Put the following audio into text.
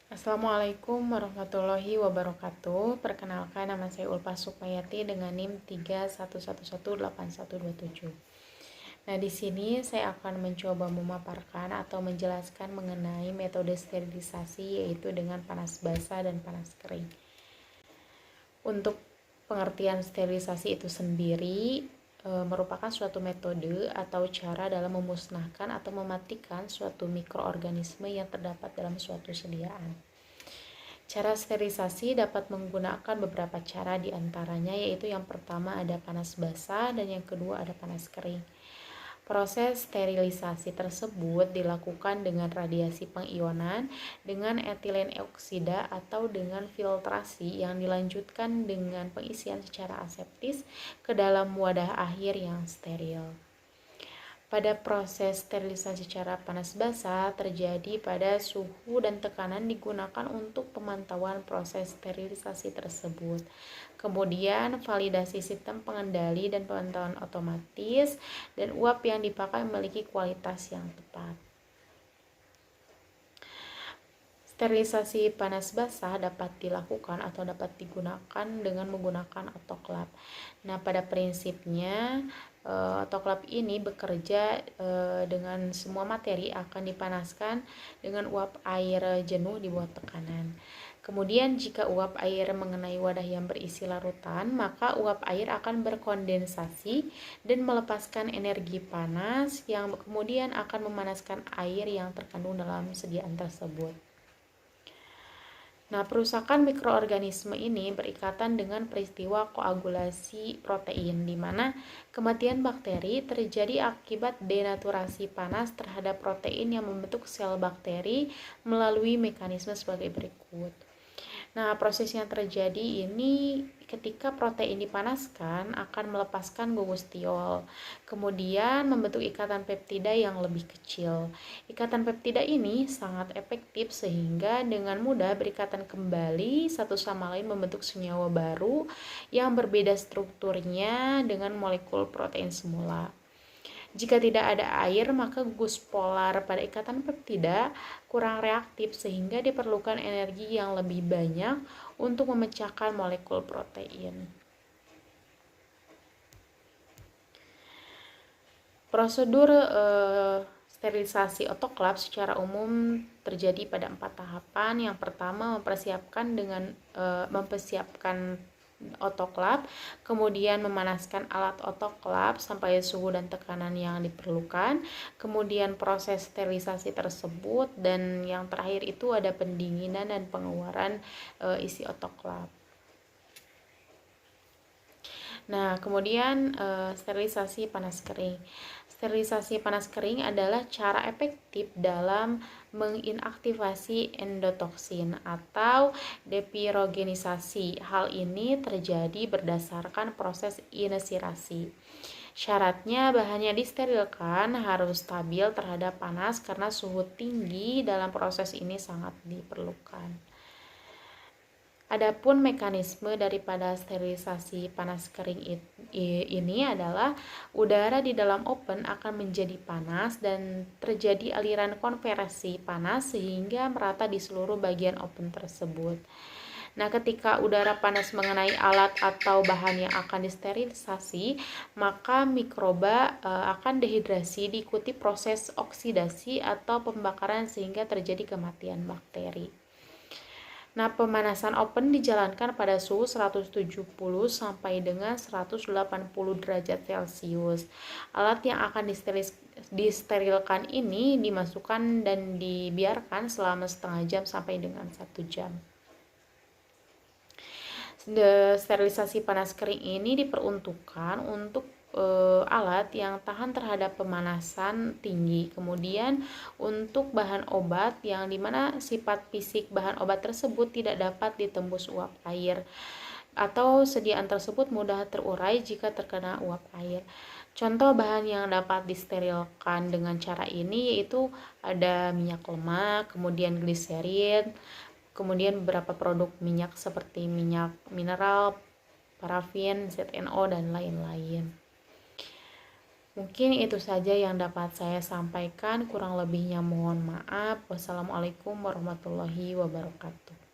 Assalamualaikum warahmatullahi wabarakatuh. Perkenalkan, nama saya Ulfa Sukmayati dengan NIM 311818127. Nah, di sini saya akan mencoba memaparkan atau menjelaskan mengenai metode sterilisasi, yaitu dengan panas basah dan panas kering. Untuk pengertian sterilisasi itu sendiri merupakan suatu metode atau cara dalam memusnahkan atau mematikan suatu mikroorganisme yang terdapat dalam suatu sediaan. Cara sterilisasi dapat menggunakan beberapa cara, diantaranya yaitu yang pertama ada panas basah dan yang kedua ada panas kering. Proses sterilisasi tersebut dilakukan dengan radiasi pengionan, dengan etilen oksida atau dengan filtrasi yang dilanjutkan dengan pengisian secara aseptis ke dalam wadah akhir yang steril. Pada proses sterilisasi secara panas basah terjadi pada suhu dan tekanan digunakan untuk pemantauan proses sterilisasi tersebut. Kemudian validasi sistem pengendali dan pemantauan otomatis, dan uap yang dipakai memiliki kualitas yang tepat. Sterilisasi panas basah dapat dilakukan atau dapat digunakan dengan menggunakan autoklaf. Nah, pada prinsipnya autoklaf ini bekerja dengan semua materi akan dipanaskan dengan uap air jenuh di bawah tekanan. Kemudian jika uap air mengenai wadah yang berisi larutan, maka uap air akan berkondensasi dan melepaskan energi panas yang kemudian akan memanaskan air yang terkandung dalam sediaan tersebut. Nah, perusakan mikroorganisme ini berikatan dengan peristiwa koagulasi protein, di mana kematian bakteri terjadi akibat denaturasi panas terhadap protein yang membentuk sel bakteri melalui mekanisme sebagai berikut. Nah, proses yang terjadi ini ketika protein dipanaskan akan melepaskan gugus tiol, kemudian membentuk ikatan peptida yang lebih kecil. Ikatan peptida ini sangat efektif sehingga dengan mudah berikatan kembali satu sama lain membentuk senyawa baru yang berbeda strukturnya dengan molekul protein semula. Jika tidak ada air, maka gugus polar pada ikatan peptida kurang reaktif sehingga diperlukan energi yang lebih banyak untuk memecahkan molekul protein. Prosedur sterilisasi autoklaf secara umum terjadi pada 4 tahapan. Yang pertama mempersiapkan autoklaf, kemudian memanaskan alat autoklaf sampai suhu dan tekanan yang diperlukan, kemudian proses sterilisasi tersebut, dan yang terakhir itu ada pendinginan dan pengeluaran isi autoklaf. Nah, kemudian sterilisasi panas kering. Sterilisasi panas kering adalah cara efektif dalam menginaktivasi endotoksin atau depirogenisasi. Hal ini terjadi berdasarkan proses inisirasi. Syaratnya bahan yang disterilkan harus stabil terhadap panas karena suhu tinggi dalam proses ini sangat diperlukan. Adapun mekanisme daripada sterilisasi panas kering ini adalah udara di dalam oven akan menjadi panas dan terjadi aliran konversi panas sehingga merata di seluruh bagian oven tersebut. Nah, ketika udara panas mengenai alat atau bahan yang akan disterilisasi, maka mikroba akan dehidrasi diikuti proses oksidasi atau pembakaran sehingga terjadi kematian bakteri. Nah, pemanasan oven dijalankan pada suhu 170 sampai dengan 180 derajat Celcius. Alat yang akan disterilkan ini dimasukkan dan dibiarkan selama setengah jam sampai dengan 1 jam. Sterilisasi panas kering ini diperuntukkan untuk alat yang tahan terhadap pemanasan tinggi. Kemudian untuk bahan obat yang dimana sifat fisik bahan obat tersebut tidak dapat ditembus uap air atau sediaan tersebut mudah terurai jika terkena uap air. Contoh bahan yang dapat disterilkan dengan cara ini yaitu ada minyak lemak, kemudian gliserin, kemudian beberapa produk minyak seperti minyak mineral, parafin, ZNO, dan lain-lain. Mungkin itu saja yang dapat saya sampaikan, kurang lebihnya mohon maaf. Wassalamualaikum warahmatullahi wabarakatuh.